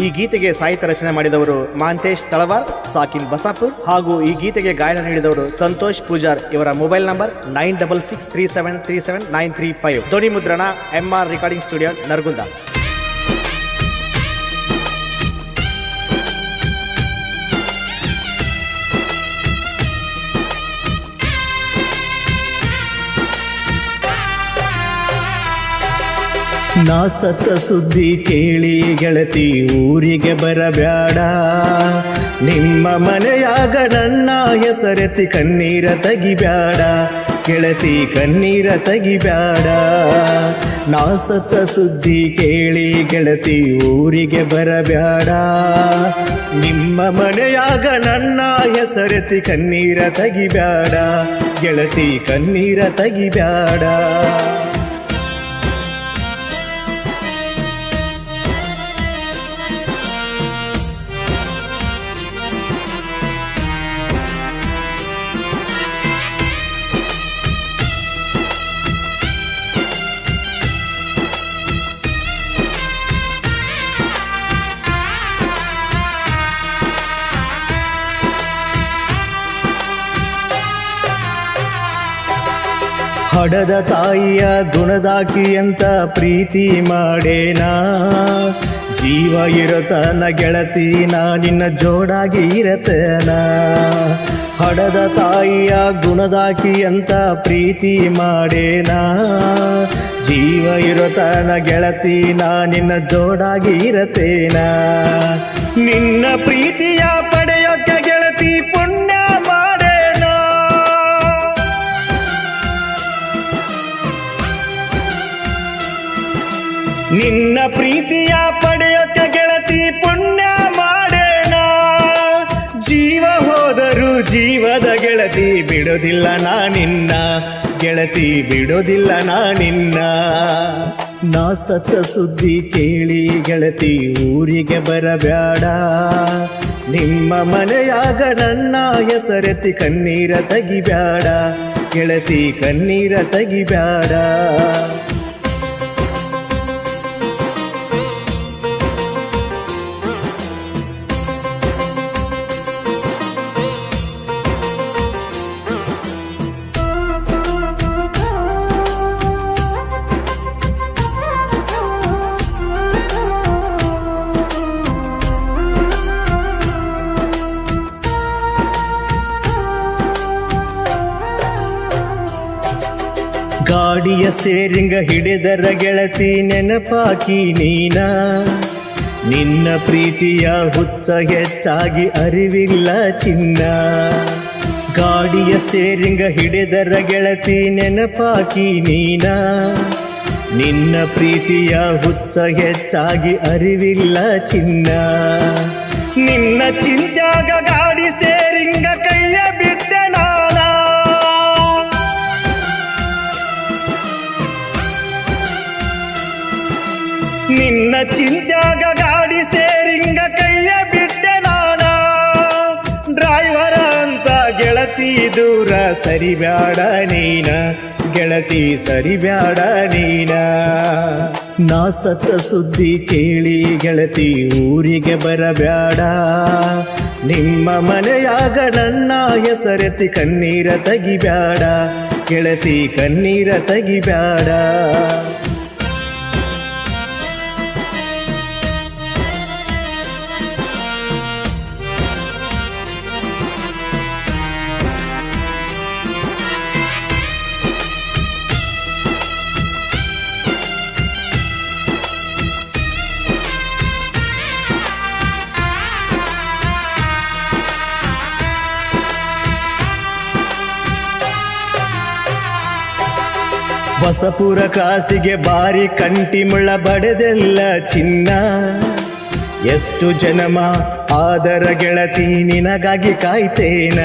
ಈ ಗೀತೆಗೆ ಸಾಹಿತ್ಯ ರಚನೆ ಮಾಡಿದವರು ಮಾಂತೇಶ್ ತಳವಾರ್, ಸಾಕಿನ್ ಬಸಾಪುರ್ ಹಾಗೂ ಈ ಗೀತೆಗೆ ಗಾಯನ ನೀಡಿದವರು ಸಂತೋಷ್ ಪೂಜಾರ್. ಇವರ ಮೊಬೈಲ್ ನಂಬರ್ 9663737935. ಧ್ವನಿ ಮುದ್ರಣ MR ರೆಕಾರ್ಡಿಂಗ್ ಸ್ಟುಡಿಯೋ, ನರಗುಂದ. ನಾ ಸತ್ತ ಸುದ್ದಿ ಕೇಳಿ ಗೆಳತಿ ಊರಿಗೆ ಬರಬ್ಯಾಡ, ನಿಮ್ಮ ಮನೆಯಾಗ ನನ್ನ ಹೆಸರೆತ್ತಿ ಕಣ್ಣೀರ ತೆಗಿಬ್ಯಾಡ, ಗೆಳತಿ ಕಣ್ಣೀರ ತೆಗಿಬ್ಯಾಡ. ನಾ ಸತ್ತ ಸುದ್ದಿ ಕೇಳಿ ಗೆಳತಿ ಊರಿಗೆ ಬರಬ್ಯಾಡ, ನಿಮ್ಮ ಮನೆಯಾಗ ನನ್ನ ಹೆಸರೆತ್ತಿ ಕಣ್ಣೀರ ತೆಗಿಬ್ಯಾಡ, ಗೆಳತಿ ಕಣ್ಣೀರ ತೆಗಿಬ್ಯಾಡ. ಹಡದ ತಾಯಿಯ ಗುಣದಾಕಿ ಅಂತ ಪ್ರೀತಿ ಮಾಡೇನಾ, ಜೀವ ಇರತನ ಗೆಳತಿ ನಾ ನಿನ್ನ ಜೋಡಾಗಿ ಇರತನ. ಹಡದ ತಾಯಿಯ ಗುಣದಾಕಿ ಅಂತ ಪ್ರೀತಿ ಮಾಡೇನಾ, ಜೀವ ಇರತನ ಗೆಳತಿ ನಾ ನಿನ್ನ ಜೋಡಾಗಿ ಇರತೇನ. ನಿನ್ನ ಪ್ರೀತಿಯ ಪಡೆಯೋಕೆ ಗೆಳತಿ ಪುಣ್ಯ ಮಾಡೇನಾ, ನಿನ್ನ ಪ್ರೀತಿಯ ಪಡೆಯೋಕೆ ಗೆಳತಿ ಪುಣ್ಯ ಮಾಡೇನ. ಜೀವ ಹೋದರೂ ಜೀವದ ಗೆಳತಿ ಬಿಡೋದಿಲ್ಲ ನಾ ನಿನ್ನ, ಗೆಳತಿ ಬಿಡೋದಿಲ್ಲ ನಾ ನಿನ್ನ. ನಾ ಸತ್ತ ಸುದ್ದಿ ಕೇಳಿ ಗೆಳತಿ ಊರಿಗೆ ಬರಬ್ಯಾಡ, ನಿಮ್ಮ ಮನೆಯಾಗ ನನ್ನ ಹೆಸರೆತ್ತಿ ಕಣ್ಣೀರ ತೆಗಿಬ್ಯಾಡ, ಗೆಳತಿ ಕಣ್ಣೀರ ತೆಗಿಬ್ಯಾಡ. ಗಾಡಿಯ ಸ್ಟೇರಿಂಗ ಹಿಡಿದರ ಗೆಳತಿ ನೆನಪಾಕಿ ನೀನ, ನಿನ್ನ ಪ್ರೀತಿಯ ಹುಚ್ಚ ಹೆಚ್ಚಾಗಿ ಅರಿವಿಲ್ಲ ಚಿನ್ನ. ಗಾಡಿಯ ಸ್ಟೇರಿಂಗ ಹಿಡಿದರ ಗೆಳತಿ ನೆನಪಾಕಿ ನೀನ, ನಿನ್ನ ಪ್ರೀತಿಯ ಹುಚ್ಚ ಹೆಚ್ಚಾಗಿ ಅರಿವಿಲ್ಲ ಚಿನ್ನ. ನಿನ್ನ ಚಿಂತ್ಯಾಗ ಗಾಡಿ ಸ್ಟೇರಿಂಗ ಕೈಯ ಬಿಟ್ಟೆ ನಾನ, ನಿನ್ನ ಚಿಂತ್ಯಾಗ ಗಾಡಿ ಸ್ಟೇರಿಂಗ ಕೈಯ ಬಿಟ್ಟೆ ನಾನ. ಡ್ರೈವರ ಅಂತ ಗೆಳತಿ ದೂರ ಸರಿಬ್ಯಾಡ ನೀನ, ಗೆಳತಿ ಸರಿಬ್ಯಾಡ ನೀನ. ನಾ ಸತ್ತ ಸುದ್ದಿ ಕೇಳಿ ಗೆಳತಿ ಊರಿಗೆ ಬರಬ್ಯಾಡ, ನಿಮ್ಮ ಮನೆಯಾಗ ನನ್ನ ಹೆಸರೆತ್ತಿ ಕಣ್ಣೀರ ತೆಗಿಬ್ಯಾಡ, ಗೆಳತಿ ಕಣ್ಣೀರ ತೆಗಿಬ್ಯಾಡ. ಬಸಪುರ ಕಾಸಿಗೆ ಬಾರಿ ಕಂಟಿ ಮುಳ್ಳ ಬಡದೆಲ್ಲ ಚಿನ್ನ, ಎಷ್ಟು ಜನ್ಮ ಆದರ ಗೆಳತಿ ನಿನಗಾಗಿ ಕಾಯ್ತೇನ.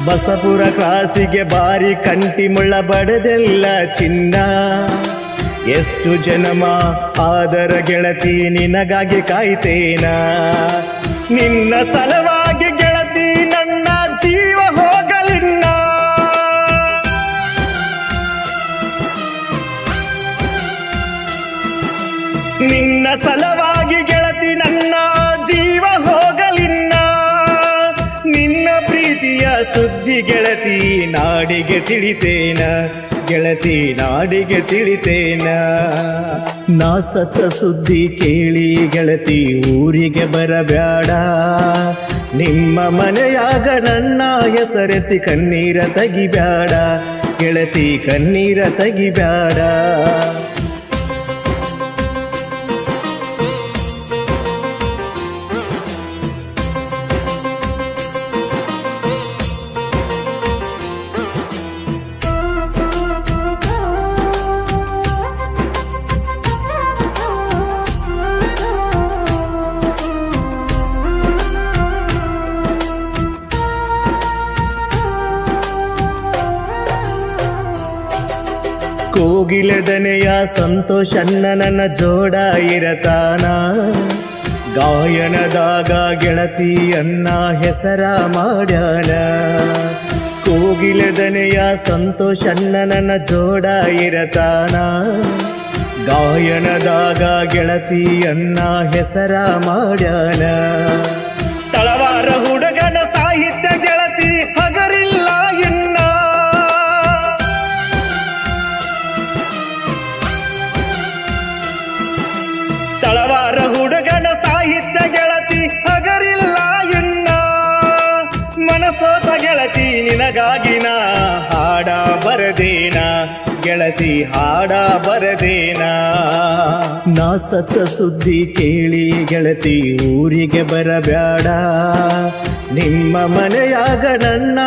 ಬಸಪುರ ಕಾಸಿಗೆ ಬಾರಿ ಕಂಟಿ ಮುಳ್ಳ ಬಡದೆಲ್ಲ ಚಿನ್ನ, ಎಷ್ಟು ಜನ್ಮ ಆದರ ಗೆಳತಿ ನಿನಗಾಗಿ ಕಾಯ್ತೇನ. ನಿನ್ನ ಸಲವಾಗಿ ಗೆಳತಿ ನನ್ನ ಜೀವ ಹೋಗಲಿನ್ನ, ನಿನ್ನ ಸಲವಾಗಿ ಗೆಳತಿ ನನ್ನ ಸುದ್ದಿ ಗೆಳತಿ ನಾಡಿಗೆ ತಿಳಿತೇನ ಗೆಳತಿ ನಾಡಿಗೆ ತಿಳಿತೇನ ನಾ ಸತ್ತ ಸುದ್ದಿ ಕೇಳಿ ಗೆಳತಿ ಊರಿಗೆ ಬರಬ್ಯಾಡ ನಿಮ್ಮ ಮನೆಯಾಗ ನನ್ನ ಹೆಸರೆತ್ತಿ ಕಣ್ಣೀರ ತೆಗಿಬ್ಯಾಡ ಗೆಳತಿ ಕಣ್ಣೀರ ತೆಗಿಬ್ಯಾಡ ಕೋಗಿಲದನೆಯ ಸಂತೋಷನ್ನ ನನ್ನ ಜೋಡ ಇರತಾನ ಗಾಯನದಾಗ ಗೆಳತಿಯನ್ನ ಹೆಸರ ಮಾಡ್ಯಾನ ಕೋಗಿಲದನೆಯ ಸಂತೋಷನ್ನ ನನ್ನ ಜೋಡ ಇರತಾನ ಗಾಯನದಾಗ ಗೆಳತಿಯನ್ನ ಹೆಸರ ಮಾಡ್ಯಾನ ತಳವಾರ ಹುಡುಗನ ಸಾಹಿತ್ಯ ಗೆಳತಿ ಹಗರಿಲ್ಲ ಇನ್ನ ತಳವಾರ ಹುಡುಗನ ಸಾಹಿತ್ಯ ಗೆಳತಿ ಹಗರಿಲ್ಲ ಇನ್ನ ಮನಸೋತ ಗೆಳತಿ ನಿನಗಾಗಿನ ಹಾಡ ಬರದೇನ ಗೆಳತಿ ಹಾಡ ಬರದೇನ ನಾ ಸತ್ತ ಸುದ್ದಿ ಕೇಳಿ ಗೆಳತಿ ಊರಿಗೆ ಬರಬ್ಯಾಡ ನಿಮ್ಮ ಮನೆಯಾಗ ನನ್ನ